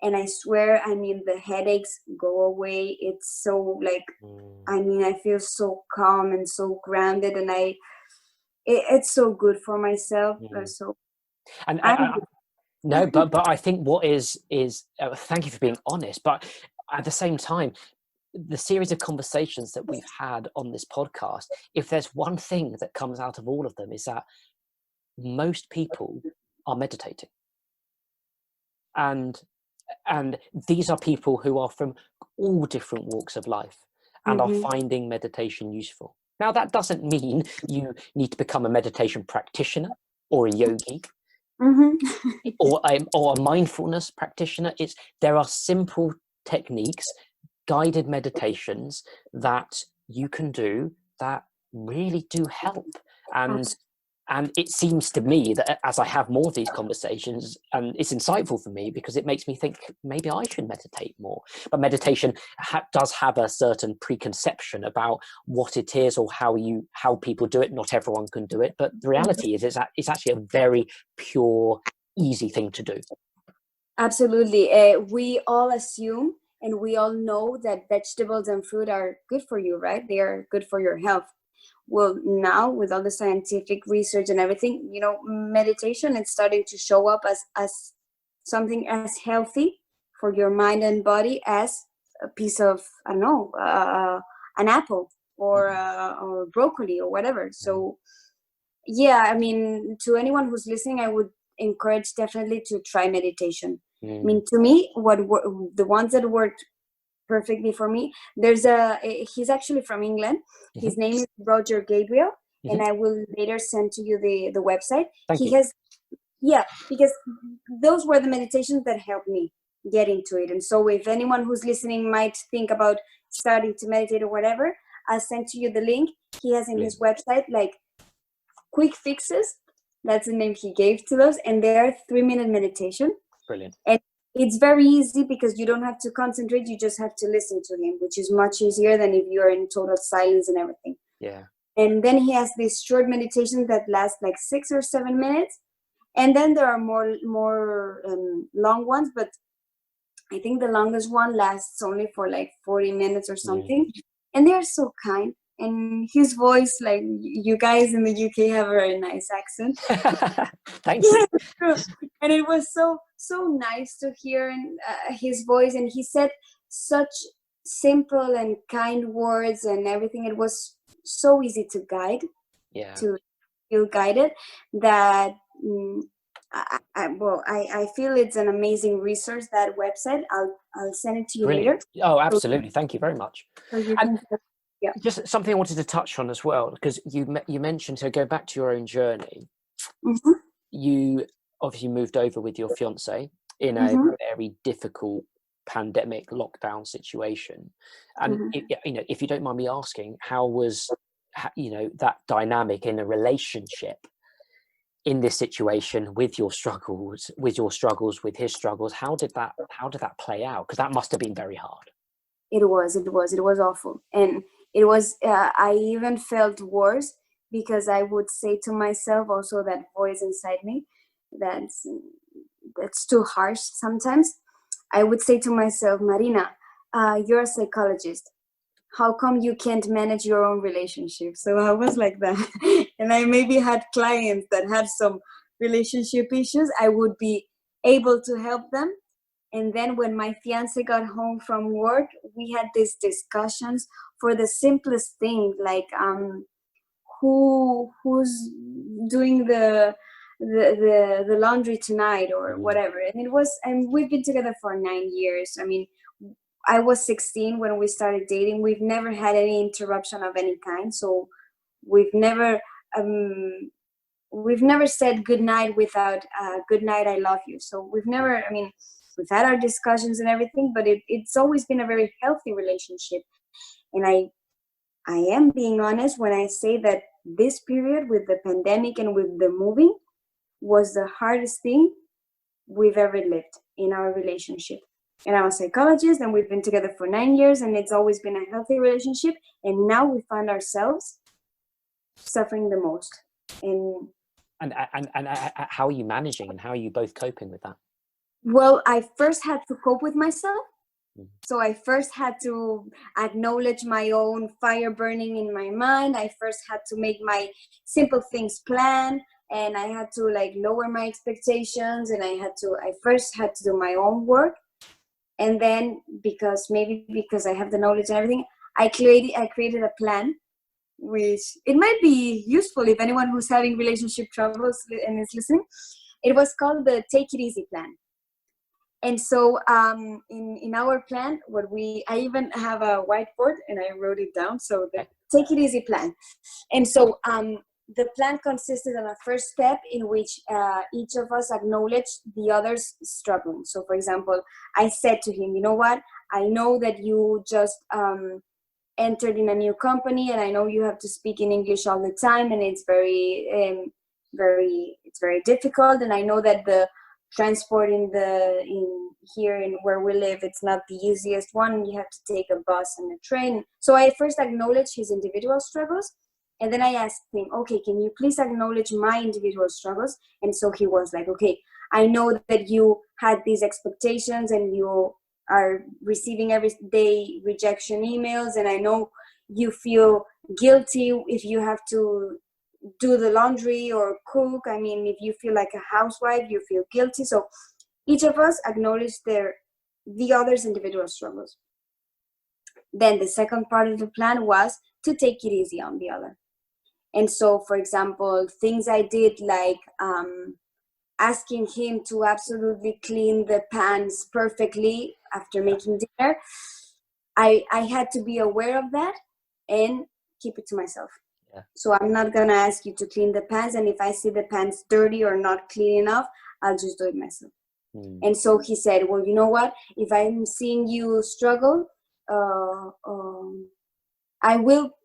And I swear, I mean, the headaches go away. It's so like, I mean, I feel so calm and so grounded, and it's so good for myself. So And I'm no, but I think what is thank you for being honest. But at the same time, the series of conversations that we've had on this podcast, if there's one thing that comes out of all of them, is that most people are meditating, and these are people who are from all different walks of life and are finding meditation useful. Now, that doesn't mean you need to become a meditation practitioner or a yogi or a mindfulness practitioner. There are simple techniques, guided meditations that you can do that really do help. And it seems to me that as I have more of these conversations, and it's insightful for me because it makes me think maybe I should meditate more. But meditation does have a certain preconception about what it is or how people do it. Not everyone can do it, but the reality is it's actually a very pure, easy thing to do. Absolutely. We all assume and we all know that vegetables and fruit are good for you, right? They are good for your health. Well, now with all the scientific research and everything, you know, meditation is starting to show up as something as healthy for your mind and body as a piece of, I don't know, an apple or broccoli or whatever. So yeah, I mean, to anyone who's listening, I would encourage definitely to try meditation. I mean, to me, the ones that worked perfectly for me, he's actually from England. His name is Roger Gabriel, and I will later send to you the website. Thank you. Because those were the meditations that helped me get into it. And so if anyone who's listening might think about starting to meditate or whatever, I'll send to you the link. He has in his website like quick fixes. That's the name he gave to those, and they're 3-minute meditation. Brilliant. And it's very easy because you don't have to concentrate, you just have to listen to him, which is much easier than if you're in total silence and everything. Yeah. And then he has these short meditations that last like 6 or 7 minutes, and then there are more long ones, but I think the longest one lasts only for like 40 minutes or something. And they're so kind. And his voice, like, you guys in the UK have a very nice accent. Thank you. And it was so nice to hear his voice, and he said such simple and kind words and everything. It was so easy to guide, to feel guided, that I feel it's an amazing resource, that website. I'll send it to you later. Brilliant. Oh, So, absolutely. Thank you very much. so you And can, yeah. just something I wanted to touch on as well, because you mentioned, so go back to your own journey. Mm-hmm, You obviously moved over with your fiance in a mm-hmm, very difficult pandemic lockdown situation, and mm-hmm. if you don't mind me asking, how was that dynamic in a relationship in this situation, with your struggles, with his struggles? How did that play out? Because that must have been very hard. It was awful. And it was, I even felt worse, because I would say to myself, also that voice inside me, that's that's too harsh sometimes. I would say to myself, Marina, you're a psychologist. How come you can't manage your own relationship? So I was like that. And I maybe had clients that had some relationship issues. I would be able to help them. And then when my fiance got home from work, we had these discussions for the simplest thing, like who's doing the laundry tonight, or Mm. whatever. And we've been together for 9 years. I mean, I was 16 when we started dating. We've never had any interruption of any kind. So we've never um, we've never said good night without good night, I love you. So we've never, I mean, we've had our discussions and everything, but it's always been a very healthy relationship. And I am being honest when I say that this period with the pandemic and with the moving was the hardest thing we've ever lived in our relationship. And I'm a psychologist, and we've been together for 9 years, and it's always been a healthy relationship. And now we find ourselves suffering the most. And And how are you managing, and how are you both coping with that? well, I first had to cope with myself. Mm. So I first had to acknowledge my own fire burning in my mind. I first had to make my simple things plan, and I had to like lower my expectations, and I first had to do my own work. And then, because I have the knowledge and everything, I created a plan, which it might be useful if anyone who's having relationship troubles and is listening. It was called the Take It Easy plan. And so in our plan, I even have a whiteboard and I wrote it down. So the Take It Easy plan. And so the plan consisted of a first step in which each of us acknowledged the other's struggling. So for example, I said to him, you know what, I know that you just entered in a new company, and I know you have to speak in English all the time, and it's very difficult. And I know that the transport in here in where we live, it's not the easiest one. You have to take a bus and a train. So I first acknowledged his individual struggles, and then I asked him, okay, can you please acknowledge my individual struggles? And so he was like, okay, I know that you had these expectations, and you are receiving every day rejection emails, and I know you feel guilty if you have to do the laundry or cook. I mean, if you feel like a housewife, you feel guilty. So each of us acknowledged the other's individual struggles. Then the second part of the plan was to take it easy on the other. And so, for example, things I did, like asking him to absolutely clean the pans perfectly after making dinner, I had to be aware of that and keep it to myself. Yeah. So I'm not gonna ask you to clean the pans, and if I see the pans dirty or not clean enough, I'll just do it myself. Mm. And so he said, well, you know what, if I'm seeing you struggle, I will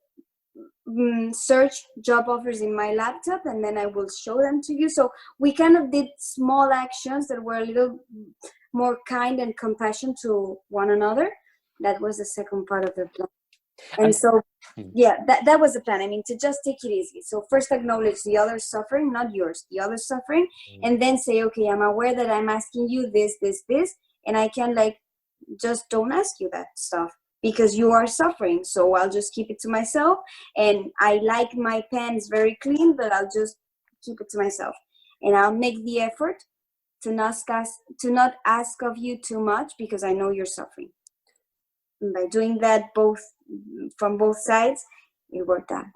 search job offers in my laptop, and then I will show them to you. So we kind of did small actions that were a little more kind and compassion to one another. That was the second part of the plan. And so, yeah, that was the plan. I mean, to just take it easy. So first acknowledge the other's suffering, not yours, the other's suffering, and then say, okay, I'm aware that I'm asking you this, and I can just don't ask you that stuff because you are suffering. So I'll just keep it to myself. And I like my pants very clean, but I'll just keep it to myself. And I'll make the effort to not ask of you too much because I know you're suffering. And by doing that from both sides, it worked out.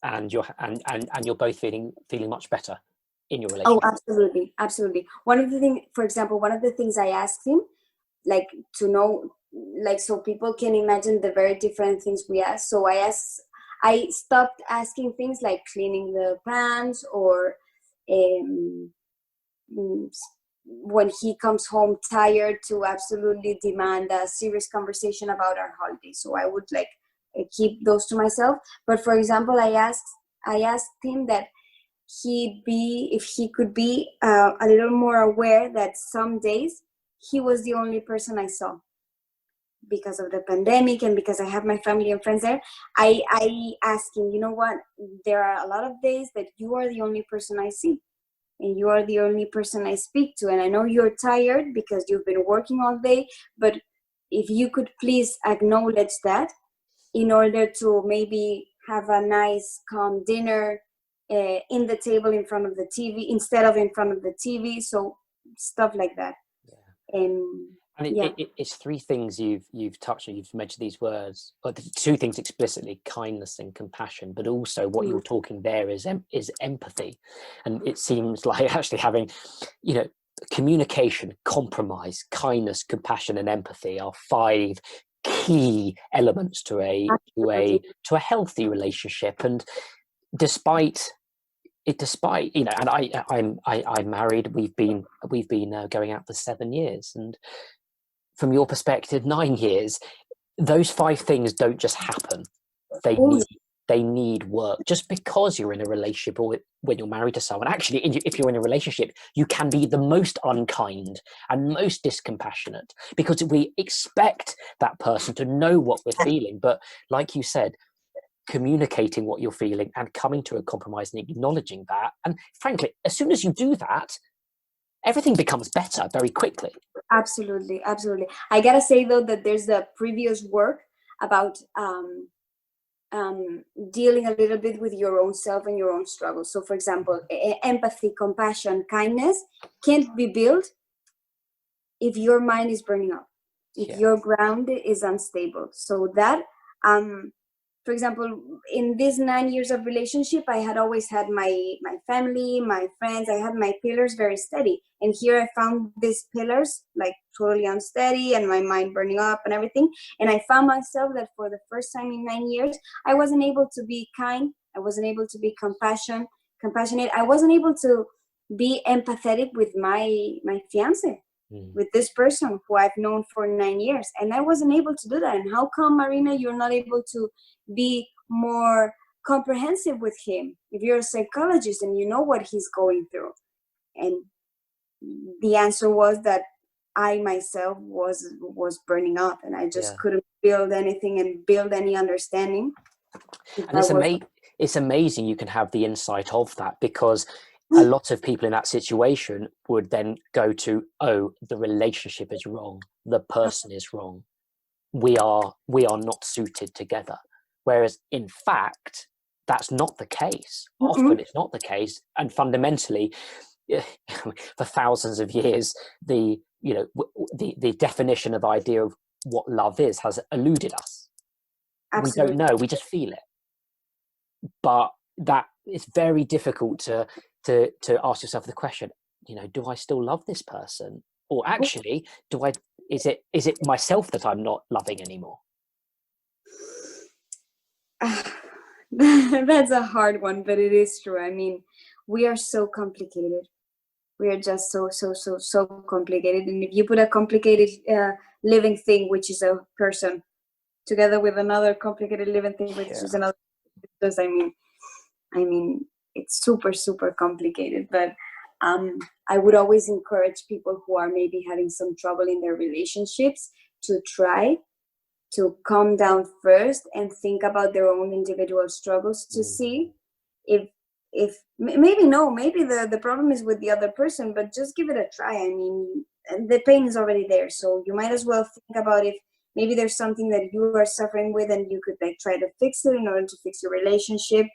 And you're both feeling much better. in your Oh, relationship? absolutely, absolutely. One of the things, for example, one of the things I asked him, like to know, like so people can imagine the very different things we ask. So I stopped asking things like cleaning the pans or um, mm, when he comes home tired, to absolutely demand a serious conversation about our holiday. So I would like keep those to myself. But for example, I asked him that if he could be a little more aware that some days he was the only person I saw because of the pandemic and because I have my family and friends there. I asked him, you know what, there are a lot of days that you are the only person I see and you are the only person I speak to, and I know you're tired because you've been working all day, but if you could please acknowledge that in order to maybe have a nice calm dinner in the table in front of the TV instead of in front of the TV. So stuff like that. And And yeah, it's three things you've touched on. You've mentioned these words, or the two things explicitly: kindness and compassion. But also, what you're talking there is empathy, and it seems like actually having, communication, compromise, kindness, compassion, and empathy are five key elements to absolutely. a healthy relationship. And despite and I'm married. We've been going out for 7 years, and from your perspective, 9 years, those five things don't just happen. They Oh, need work. Just because you're in a relationship or when you're married to someone, actually, if you're in a relationship, you can be the most unkind and most discompassionate because we expect that person to know what we're feeling. But like you said, communicating what you're feeling and coming to a compromise and acknowledging that. And frankly, as soon as you do that, everything becomes better very quickly. absolutely, absolutely. I gotta say though that there's the previous work about dealing a little bit with your own self and your own struggles. So, for example, empathy, compassion, kindness can't be built if your mind is burning up, if Yeah. your ground is unstable. So that, for example, in these 9 years of relationship, I had always had my family, my friends. I had my pillars very steady, and here I found these pillars like totally unsteady, and my mind burning up and everything. And I found myself that for the first time in 9 years, I wasn't able to be kind. I wasn't able to be compassionate. I wasn't able to be empathetic with my fiance, with this person who I've known for 9 years. And I wasn't able to do that. And how come, Marina, you're not able to be more comprehensive with him if you're a psychologist and you know what he's going through? And the answer was that I myself was burning up, and I just Yeah. couldn't build anything and build any understanding. And it's amazing you can have the insight of that, because a lot of people in that situation would then go to, oh, the relationship is wrong, the person is wrong, we are not suited together. Whereas in fact, that's not the case. Often it's not the case. And fundamentally, for thousands of years, the definition of idea of what love is has eluded us. Absolutely. We don't know, we just feel it. But that it's very difficult to ask yourself the question, do I still love this person? Or actually, is it myself that I'm not loving anymore? That's a hard one, but it is true. I mean, we are so complicated. We are just so complicated. And if you put a complicated living thing, which is a person, together with another complicated living thing, which is another, just, I mean, it's super complicated. But I would always encourage people who are maybe having some trouble in their relationships to try to calm down first and think about their own individual struggles to see if maybe the problem is with the other person, but just give it a try. I mean, the pain is already there, so you might as well think about if maybe there's something that you are suffering with and you could like try to fix it in order to fix your relationship.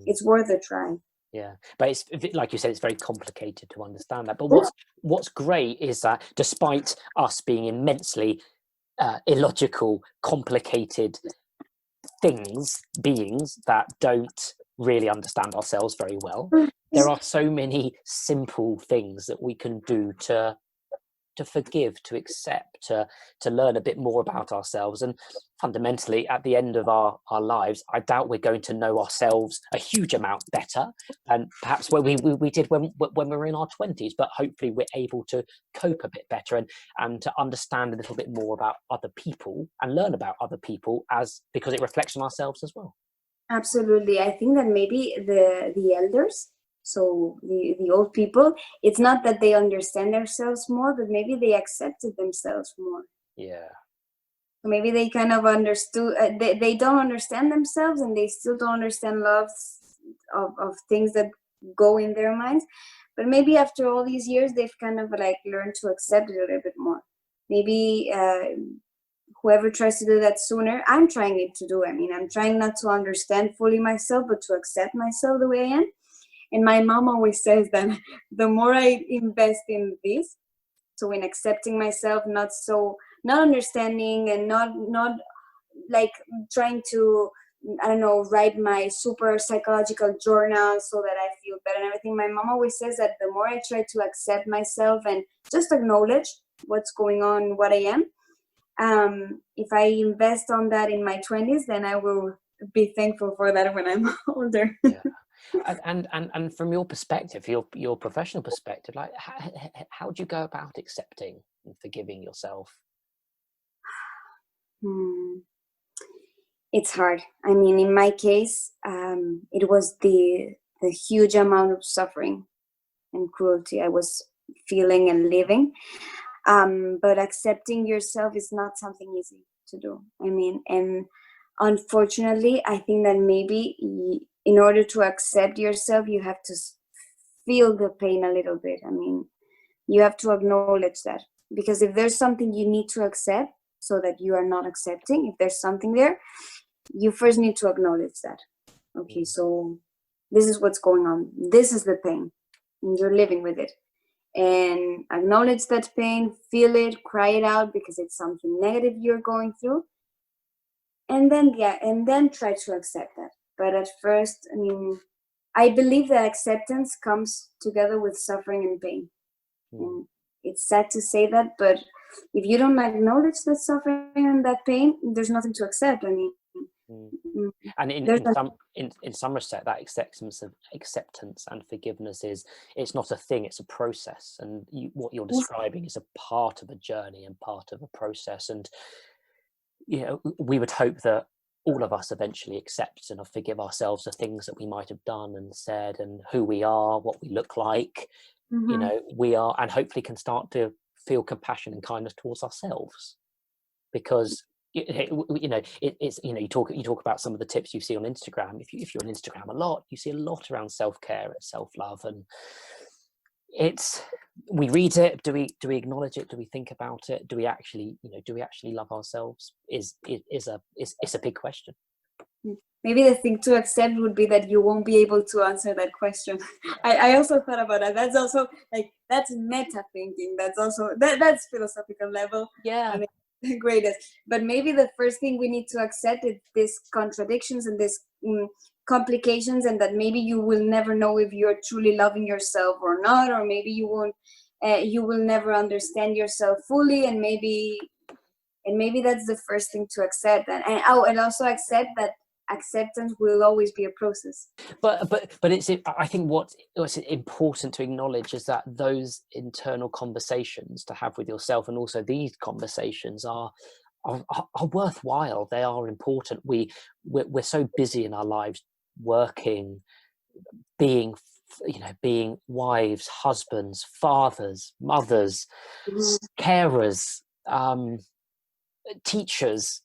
It's worth a try. Yeah, but it's like you said, it's very complicated to understand that. But what's great is that despite us being immensely illogical, complicated beings that don't really understand ourselves very well, there are so many simple things that we can do to forgive, to accept, to learn a bit more about ourselves. And fundamentally, at the end of our lives, I doubt we're going to know ourselves a huge amount better and perhaps when we did when we were in our 20s, but hopefully we're able to cope a bit better and to understand a little bit more about other people and learn about other people because it reflects on ourselves as well. Absolutely. I think that maybe the elders, so the old people, it's not that they understand themselves more, but maybe they accepted themselves more. Yeah. Maybe they kind of understood, they don't understand themselves, and they still don't understand loves of things that go in their minds. But maybe after all these years, they've kind of like learned to accept it a little bit more. Maybe whoever tries to do that sooner, I'm trying it to do. I mean, I'm trying not to understand fully myself, but to accept myself the way I am. And my mom always says that the more I invest in this, so in accepting myself, not understanding and not like trying to, I don't know, write my super psychological journal so that I feel better and everything. My mom always says that the more I try to accept myself and just acknowledge what's going on, what I am, if I invest on that in my 20s, then I will be thankful for that when I'm older. Yeah. And from your perspective, your professional perspective, like how do you go about accepting and forgiving yourself? It's hard. I mean, in my case, it was the huge amount of suffering and cruelty I was feeling and living. But accepting yourself is not something easy to do. I mean, and unfortunately, I think that maybe in order to accept yourself, you have to feel the pain a little bit. I mean, you have to acknowledge that, because if there's something you need to accept so that you are not accepting, if there's something there, you first need to acknowledge that. Okay, so this is what's going on. This is the pain, and you're living with it. And acknowledge that pain, feel it, cry it out because it's something negative you're going through. And then try to accept that. But at first, I mean, I believe that acceptance comes together with suffering and pain. And it's sad to say that, but if you don't acknowledge that suffering and that pain, there's nothing to accept. I mean, and in some respect, that acceptance and forgiveness it's not a thing, it's a process, and what you're describing is a part of a journey and part of a process. And we would hope that all of us eventually accept and forgive ourselves the things that we might have done and said, and who we are, what we look like. We are, and hopefully can start to feel compassion and kindness towards ourselves, because it's you talk about some of the tips you see on Instagram. If you're on Instagram a lot, you see a lot around self-care and self-love, and we read it. Do we acknowledge it? Do we think about it? Do we actually love ourselves? It's a big question. Maybe the thing to accept would be that you won't be able to answer that question. I also thought about that. That's also that's meta thinking. That's also that's philosophical level. Yeah. I mean, the greatest. But maybe the first thing we need to accept is these contradictions and these complications, and that maybe you will never know if you're truly loving yourself or not, or maybe you won't. You will never understand yourself fully, and maybe that's the first thing to accept. And also accept that acceptance will always be a process. But it's, I think what's important to acknowledge is that those internal conversations to have with yourself, and also these conversations are worthwhile. They are important. We're so busy in our lives, working, being wives, husbands, fathers, mothers, carers, teachers,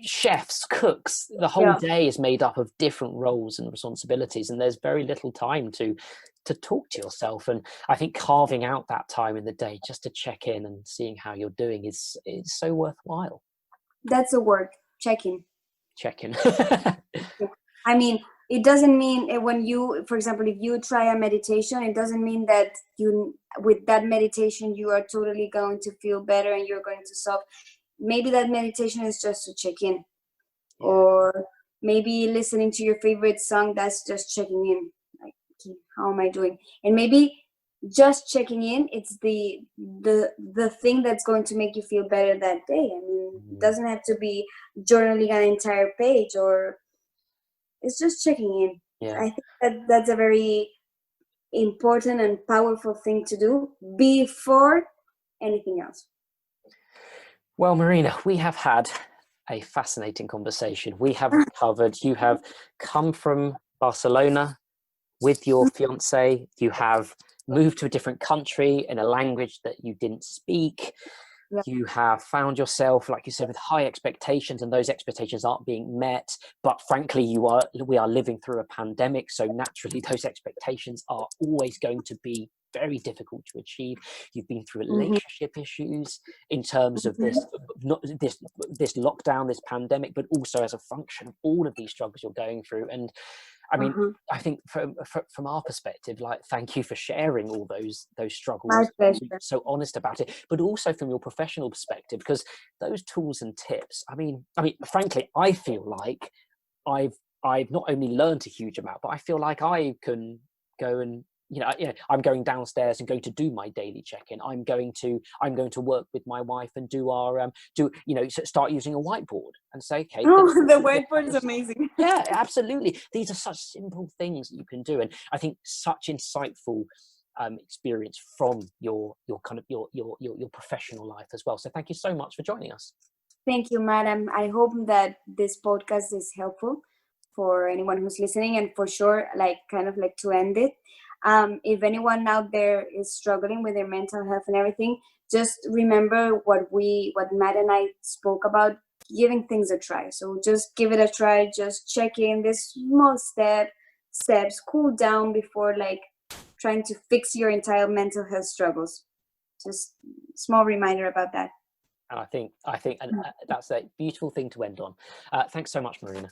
chefs, cooks. The whole day is made up of different roles and responsibilities, and there's very little time to talk to yourself. And I think carving out that time in the day just to check in and seeing how you're doing is so worthwhile. That's a word. Check-in. I mean, it doesn't mean when you, for example, if you try a meditation, it doesn't mean that with that meditation you are totally going to feel better and you're going to solve. Maybe that meditation is just to check in. Or maybe listening to your favorite song, that's just checking in, like key. How am I doing? And maybe just checking in, it's the thing that's going to make you feel better that day. I mean, it doesn't have to be journaling an entire page, or it's just checking in. Yeah. I think that's a very important and powerful thing to do before anything else. Well, Marina, we have had a fascinating conversation. We have covered, you have come from Barcelona with your fiance, you have moved to a different country in a language that you didn't speak. Yeah. You have found yourself, like you said, with high expectations, and those expectations aren't being met. But frankly, we are living through a pandemic, so naturally those expectations are always going to be very difficult to achieve. You've been through relationship issues in terms of this lockdown, this pandemic, but also as a function of all of these struggles you're going through. And I mean, I think from our perspective, like, thank you for sharing all those struggles, so honest about it, but also from your professional perspective, because those tools and tips, I mean, frankly, I feel like I've not only learned a huge amount, but I feel like I can go and, I'm going downstairs and going to do my daily check-in. I'm going to work with my wife and start using a whiteboard and say, okay. The whiteboard is amazing. Yeah, absolutely. These are such simple things that you can do, and I think such insightful experience from your professional life as well. So thank you so much for joining us. Thank you, madam. I hope that this podcast is helpful for anyone who's listening, and for sure, to end it. If anyone out there is struggling with their mental health and everything, just remember what Matt and I spoke about, giving things a try. So just give it a try, just check in this small steps, cool down before trying to fix your entire mental health struggles. Just small reminder about that. And I think that's a beautiful thing to end on. Thanks so much, Marina.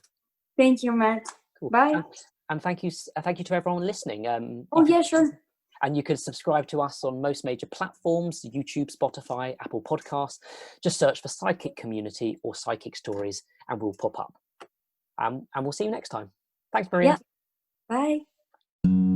Thank you, Matt. Cool. Bye. And thank you to everyone listening. Sure. And you can subscribe to us on most major platforms: YouTube, Spotify, Apple Podcasts. Just search for Sidekick Community or Psychic Stories, and we'll pop up. And we'll see you next time. Thanks, Marina. Yeah. Bye.